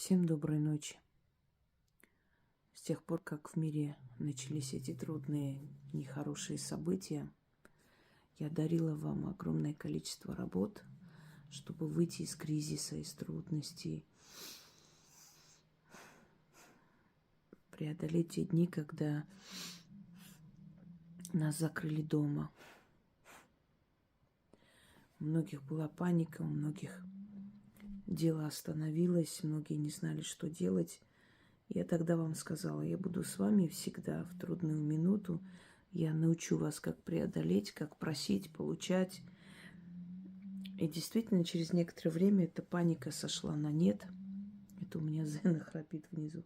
Всем доброй ночи. С тех пор, как в мире начались эти трудные, нехорошие события, я дарила вам огромное количество работ, чтобы выйти из кризиса, из трудностей, преодолеть те дни, когда нас закрыли дома. У многих была паника, у многих дело остановилось, многие не знали, что делать. Я тогда вам сказала, я буду с вами всегда в трудную минуту. Я научу вас, как преодолеть, как просить, получать. И действительно, через некоторое время эта паника сошла на нет. Это у меня Зена храпит внизу.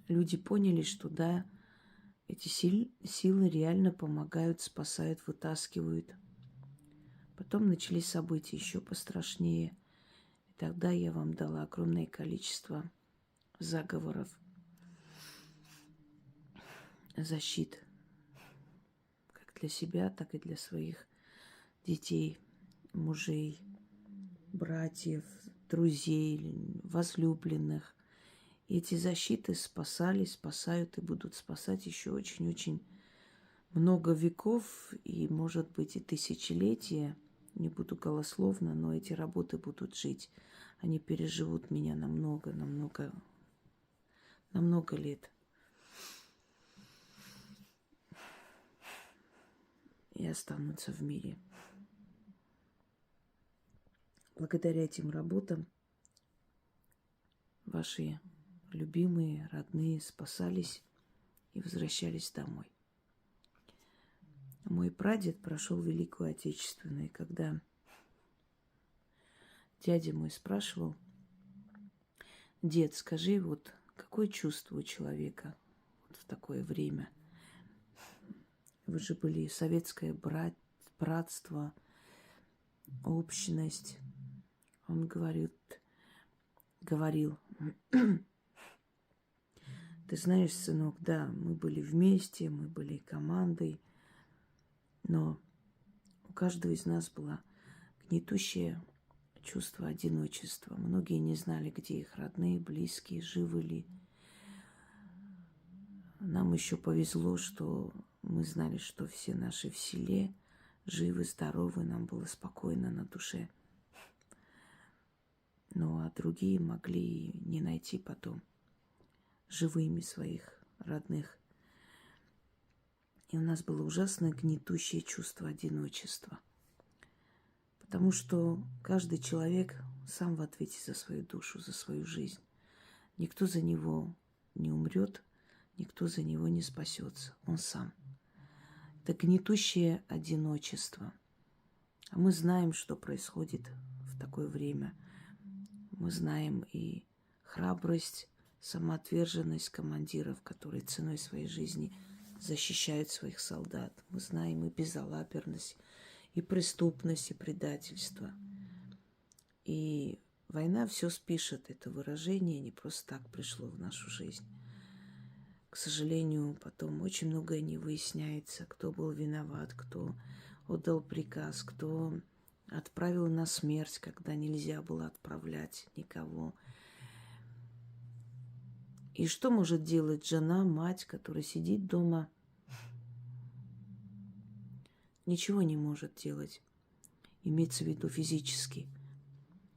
Люди поняли, что да, эти силы реально помогают, спасают, вытаскивают. Потом начались события еще пострашнее. И тогда я вам дала огромное количество заговоров, защит, как для себя, так и для своих детей, мужей, братьев, друзей, возлюбленных. И эти защиты спасали, спасают и будут спасать еще очень-очень много веков и, может быть, и тысячелетия. Не буду голословно, но эти работы будут жить. Они переживут меня на много лет. И останутся в мире. Благодаря этим работам ваши любимые, родные спасались и возвращались домой. Мой прадед прошел Великую Отечественную, и когда дядя мой спрашивал: дед, скажи, вот какое чувство у человека вот в такое время? Вы же были советское братство, общность. Он говорил, ты знаешь, сынок, да, мы были вместе, мы были командой, но у каждого из нас было гнетущее чувство одиночества. Многие не знали, где их родные, близкие, живы ли. Нам еще повезло, что мы знали, что все наши в селе живы, здоровы, нам было спокойно на душе. Ну, а другие могли не найти потом живыми своих родных. И у нас было ужасное гнетущее чувство одиночества. Потому что каждый человек сам в ответе за свою душу, за свою жизнь. Никто за него не умрет, никто за него не спасется. Он сам. Это гнетущее одиночество. А мы знаем, что происходит в такое время. Мы знаем и храбрость, самоотверженность командиров, которые ценой своей жизни защищают своих солдат. Мы знаем и безалаберность, и преступность, и предательство. И война все спишет. Это выражение не просто так пришло в нашу жизнь. К сожалению, потом очень многое не выясняется, кто был виноват, кто отдал приказ, кто отправил на смерть, когда нельзя было отправлять никого. И что может делать жена, мать, которая сидит дома? Ничего не может делать. Имеется в виду физически.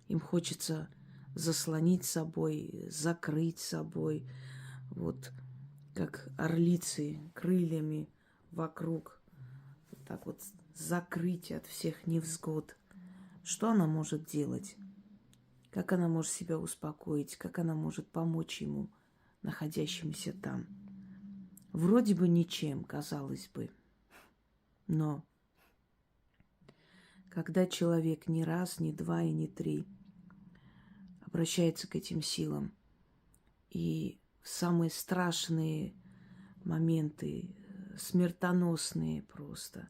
Им хочется заслонить собой, закрыть собой, вот как орлицы крыльями вокруг, вот так вот закрыть от всех невзгод. Что она может делать? Как она может себя успокоить? Как она может помочь ему, находящемуся там? Вроде бы ничем, казалось бы. Но когда человек не раз, не два и не три обращается к этим силам, и в самые страшные моменты, смертоносные просто,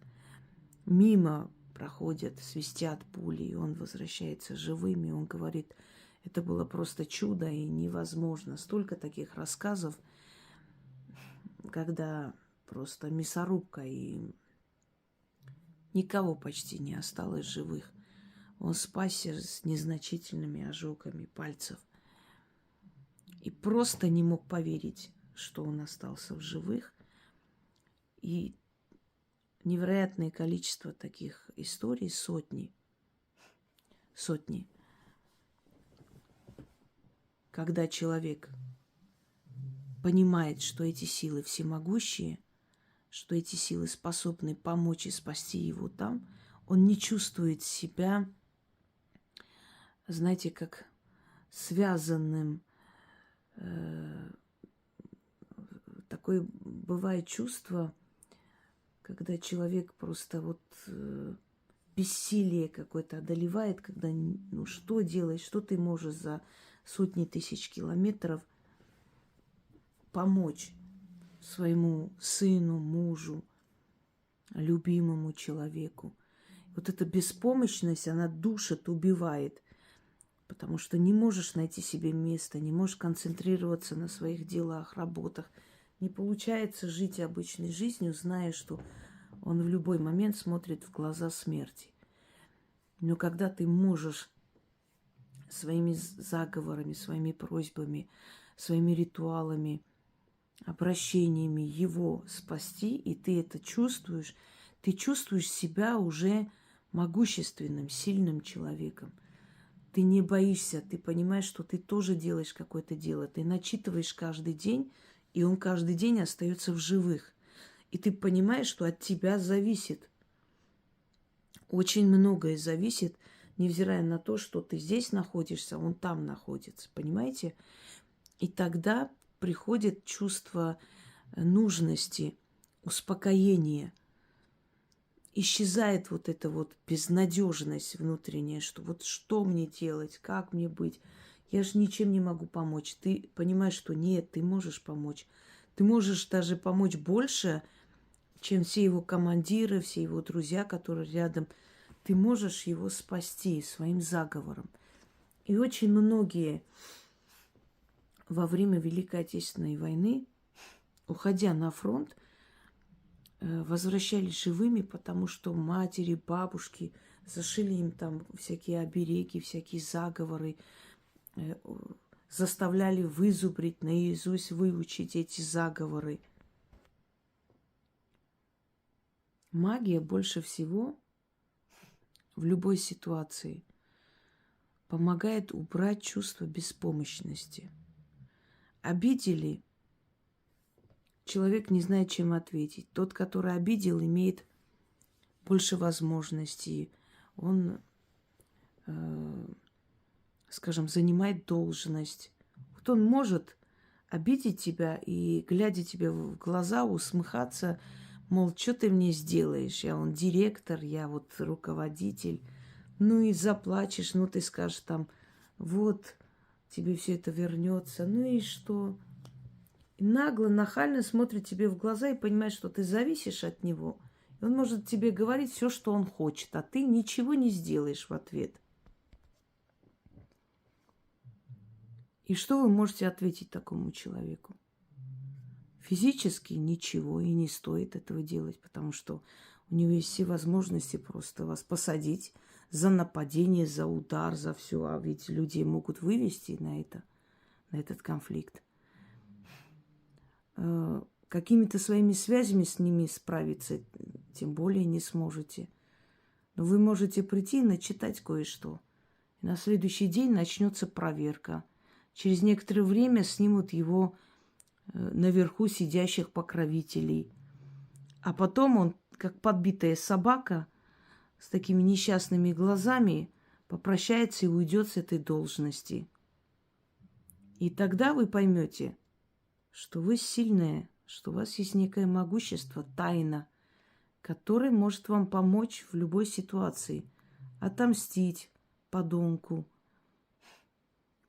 мимо проходят, свистят пули, и он возвращается живым, и он говорит, это было просто чудо и невозможно. Столько таких рассказов, когда просто мясорубка, и никого почти не осталось живых. Он спасся с незначительными ожогами пальцев. И просто не мог поверить, что он остался в живых. И невероятное количество таких историй, сотни. Когда человек понимает, что эти силы всемогущие, что эти силы способны помочь и спасти его там, он не чувствует себя, знаете, как связанным. Такое бывает чувство, когда человек просто вот бессилие какое-то одолевает, когда, ну, что делать, что ты можешь за сотни тысяч километров помочь своему сыну, мужу, любимому человеку. Вот эта беспомощность, она душит, убивает, потому что не можешь найти себе место, не можешь концентрироваться на своих делах, работах. Не получается жить обычной жизнью, зная, что он в любой момент смотрит в глаза смерти. Но когда ты можешь своими заговорами, своими просьбами, своими ритуалами, обращениями его спасти, и ты это чувствуешь, ты чувствуешь себя уже могущественным, сильным человеком. Ты не боишься, ты понимаешь, что ты тоже делаешь какое-то дело. Ты начитываешь каждый день, и он каждый день остается в живых. И ты понимаешь, что от тебя зависит. Очень многое зависит, невзирая на то, что ты здесь находишься, он там находится. Понимаете? И тогда приходит чувство нужности, успокоения. Исчезает вот эта вот безнадежность внутренняя, что вот что мне делать, как мне быть. Я же ничем не могу помочь. Ты понимаешь, что нет, ты можешь помочь. Ты можешь даже помочь больше, чем все его командиры, все его друзья, которые рядом. Ты можешь его спасти своим заговором. И очень многие во время Великой Отечественной войны, уходя на фронт, возвращались живыми, потому что матери, бабушки зашили им там всякие обереги, всякие заговоры, заставляли вызубрить, наизусть выучить эти заговоры. Магия больше всего в любой ситуации помогает убрать чувство беспомощности. Обидели, человек не знает, чем ответить. Тот, который обидел, имеет больше возможностей. Он, скажем, занимает должность. Вот он может обидеть тебя и, глядя тебе в глаза, усмехаться, мол, что ты мне сделаешь? Я он директор, я вот руководитель. Ну и заплачешь, ну ты скажешь там, вот, тебе все это вернется. Ну и что? И нагло, нахально смотрит тебе в глаза и понимает, что ты зависишь от него. И он может тебе говорить все, что он хочет, а ты ничего не сделаешь в ответ. И что вы можете ответить такому человеку? Физически ничего, и не стоит этого делать, потому что у него есть все возможности просто вас посадить за нападение, за удар, за все. А ведь людей могут вывести на этот конфликт. Какими-то своими связями с ними справиться, тем более не сможете. Но вы можете прийти и начитать кое-что. И на следующий день начнется проверка. Через некоторое время снимут его наверху сидящих покровителей. А потом он, как подбитая собака, с такими несчастными глазами, попрощается и уйдет с этой должности. И тогда вы поймете, что вы сильная, что у вас есть некое могущество, тайна, которое может вам помочь в любой ситуации. Отомстить подонку,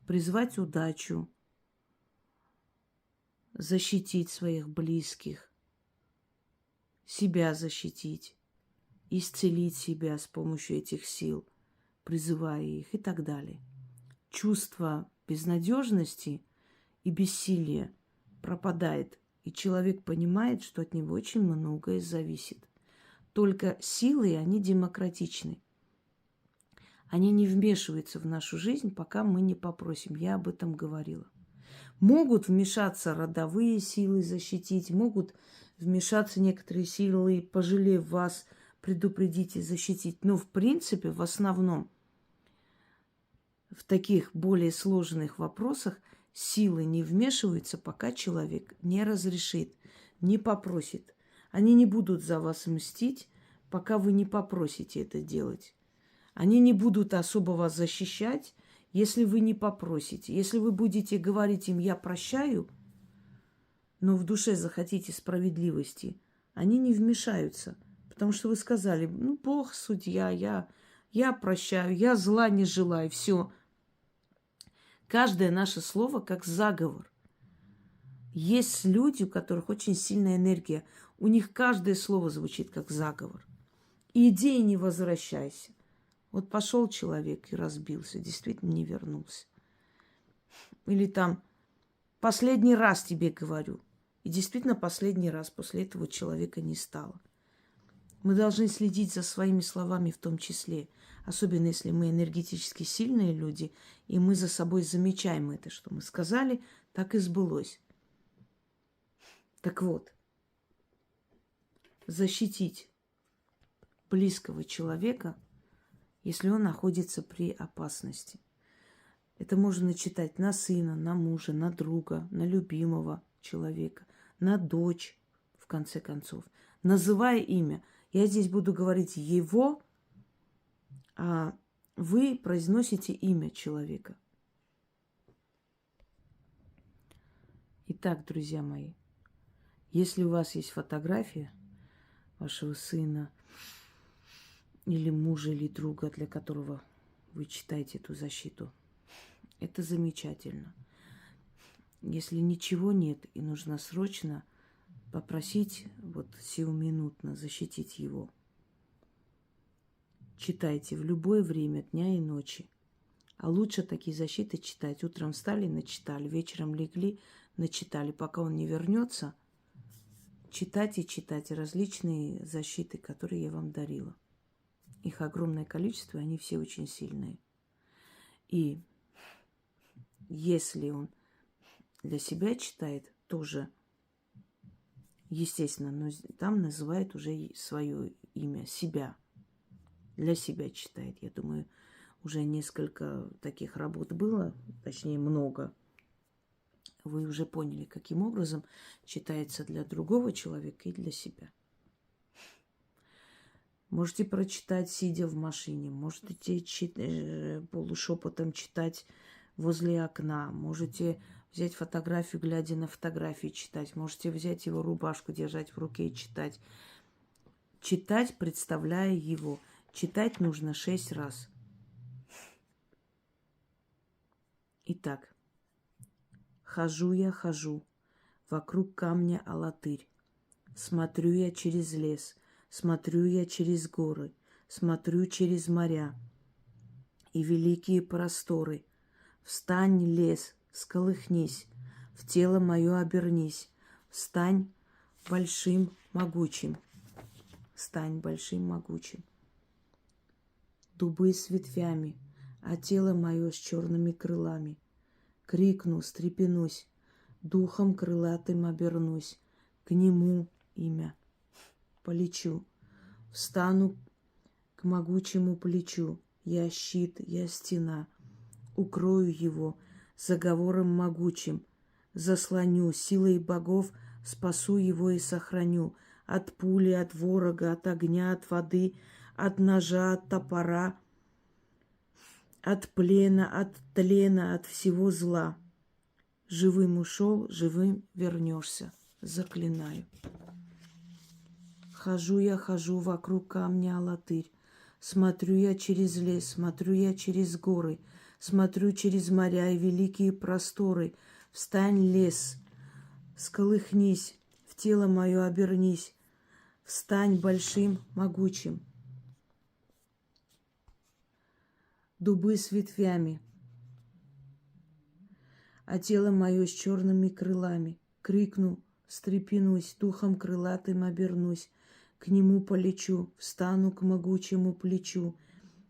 призвать удачу, защитить своих близких, себя защитить, исцелить себя с помощью этих сил, призывая их и так далее. Чувство безнадежности и бессилия пропадает, и человек понимает, что от него очень многое зависит. Только силы, они демократичны. Они не вмешиваются в нашу жизнь, пока мы не попросим. Я об этом говорила. Могут вмешаться родовые силы, защитить, могут вмешаться некоторые силы, пожалев вас, предупредить и защитить. Но в принципе, в основном, в таких более сложных вопросах силы не вмешиваются, пока человек не разрешит, не попросит. Они не будут за вас мстить, пока вы не попросите это делать. Они не будут особо вас защищать, если вы не попросите. Если вы будете говорить им «я прощаю», но в душе захотите справедливости, они не вмешаются. Потому что вы сказали: ну, Бог судья, я прощаю, я зла не желаю, все. Каждое наше слово как заговор. Есть люди, у которых очень сильная энергия. У них каждое слово звучит как заговор. Иди и не возвращайся. Вот пошел человек и разбился, действительно не вернулся. Или там последний раз тебе говорю. И действительно последний раз после этого человека не стало. Мы должны следить за своими словами в том числе. Особенно если мы энергетически сильные люди, и мы за собой замечаем это, что мы сказали, так и сбылось. Так вот, защитить близкого человека, если он находится при опасности. Это можно читать на сына, на мужа, на друга, на любимого человека, на дочь, в конце концов. Называя имя. Я здесь буду говорить его, а вы произносите имя человека. Итак, друзья мои, если у вас есть фотография вашего сына или мужа, или друга, для которого вы читаете эту защиту, это замечательно. Если ничего нет и нужно срочно попросить, вот сиюминутно защитить его, читайте в любое время дня и ночи. А лучше такие защиты читать. Утром встали, начитали, вечером легли, начитали. Пока он не вернется, читать и читать различные защиты, которые я вам дарила. Их огромное количество, они все очень сильные. И если он для себя читает, тоже, естественно, но там называет уже свое имя, себя. Для себя читает. Я думаю, уже несколько таких работ было, точнее много. Вы уже поняли, каким образом читается для другого человека и для себя. Можете прочитать, сидя в машине. Можете полушепотом читать возле окна. Можете взять фотографию, глядя на фотографию, читать. Можете взять его рубашку, держать в руке и читать. Читать, представляя его. Читать нужно 6 раз. Итак. Хожу я, хожу, вокруг камня алатырь. Смотрю я через лес, смотрю я через горы, смотрю через моря и великие просторы. Встань, лес, всколыхнись, в тело мое обернись. Встань большим, могучим. Стань большим, могучим. Дубы с ветвями, а тело мое с черными крылами. Крикну, встрепенусь, духом крылатым обернусь, к нему имя полечу. Встану к могучему плечу, я щит, я стена, укрою его заговором могучим, заслоню силой богов, спасу его и сохраню от пули, от ворога, от огня, от воды, от ножа, от топора, от плена, от тлена, от всего зла. Живым ушел, живым вернешься. Заклинаю. Хожу я, хожу вокруг камня алатырь. Смотрю я через лес, смотрю я через горы, смотрю через моря и великие просторы. Встань, лес, всколыхнись, в тело мое обернись. Встань большим, могучим. Дубы с ветвями, а тело мое с черными крылами. Крикну, встрепенусь, духом крылатым обернусь, к нему полечу, встану к могучему плечу.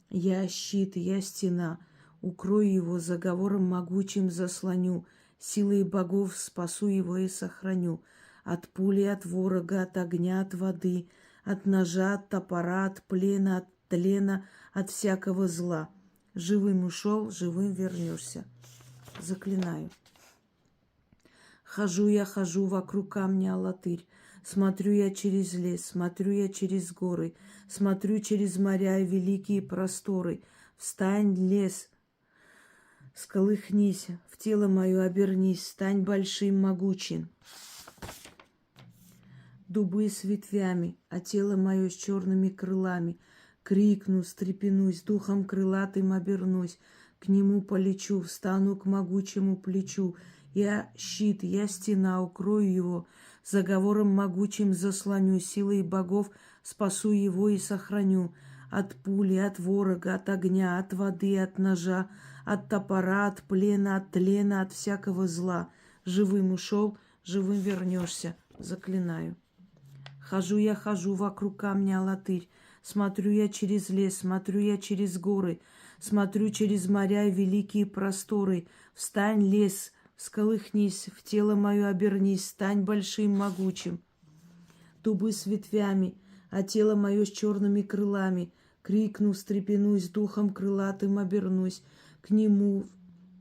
Я щит, я стена, укрою его, заговором могучим заслоню, силой богов спасу его и сохраню. От пули, от ворога, от огня, от воды, от ножа, от топора, от плена, от тлена, от всякого зла. Живым ушел, живым вернешься. Заклинаю. Хожу я, хожу вокруг камня Алатырь. Смотрю я через лес, смотрю я через горы, смотрю через моря и великие просторы. Встань, лес, сколыхнись, в тело мое обернись, стань большим, могучим. Дубы с ветвями, а тело мое с черными крылами. Крикну, встрепенусь, духом крылатым обернусь, к нему полечу, встану к могучему плечу. Я щит, я стена, укрою его, заговором могучим заслоню, силой богов спасу его и сохраню. От пули, от ворога, от огня, от воды, от ножа, от топора, от плена, от тлена, от всякого зла. Живым ушел, живым вернешься. Заклинаю. Хожу вокруг камня Алатырь. Смотрю я через лес, смотрю я через горы, смотрю через моря и великие просторы. Встань, лес, всколыхнись, в тело мое обернись, стань большим, могучим. Дубы с ветвями, а тело мое с черными крылами. Крикну, встрепенусь, духом крылатым обернусь, к нему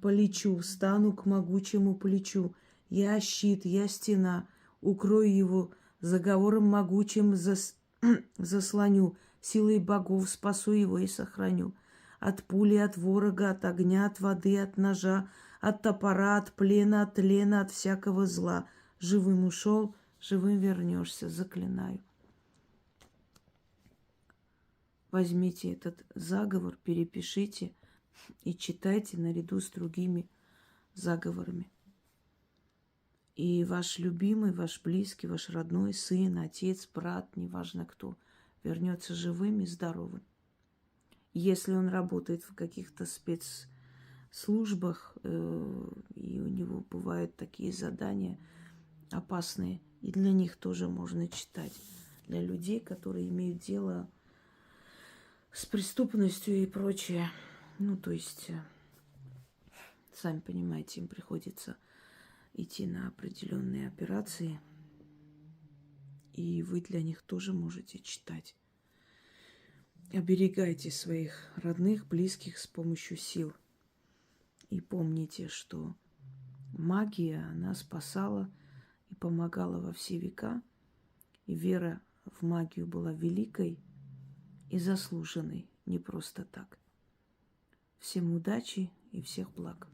полечу, встану к могучему плечу. Я щит, я стена, укрою его, заговором могучим заслоню, силой богов спасу его и сохраню. От пули, от ворога, от огня, от воды, от ножа, от топора, от плена, от тлена, от всякого зла. Живым ушел, живым вернешься, заклинаю. Возьмите этот заговор, перепишите и читайте наряду с другими заговорами. И ваш любимый, ваш близкий, ваш родной сын, отец, брат, неважно кто, вернется живым и здоровым. Если он работает в каких-то спецслужбах, и у него бывают такие задания опасные, и для них тоже можно читать. Для людей, которые имеют дело с преступностью и прочее. Ну, то есть, сами понимаете, им приходится идти на определенные операции, и вы для них тоже можете читать. Оберегайте своих родных, близких с помощью сил. И помните, что магия, она спасала и помогала во все века. И вера в магию была великой и заслуженной, не просто так. Всем удачи и всех благ.